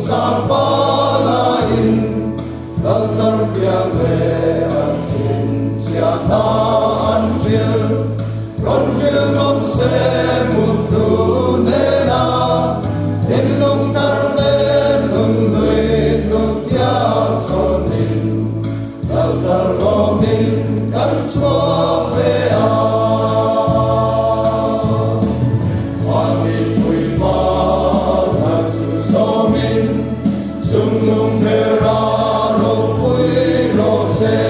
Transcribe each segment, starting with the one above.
sapalain terbiang siataan fil ron fil non semutu nena inung tarne nung duit nung tiang sonin lomin kan suapea Sung beraro pui rose,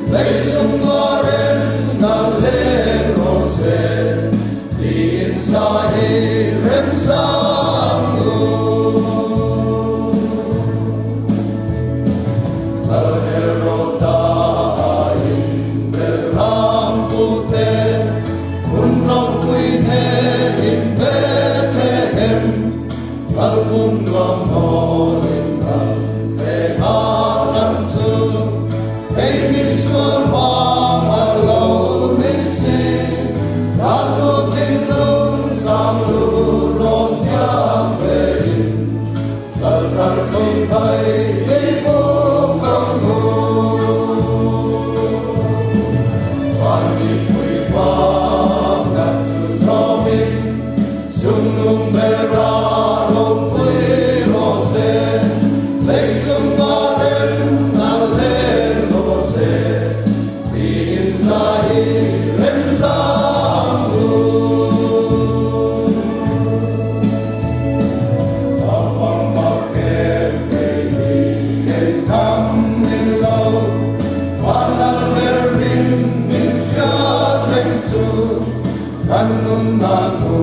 lei sungaren na le rose, din sahi rem sangu. Alherota ain beram pute, unrong pui ne in Bethlehem, alkun ngomong. Kanun aku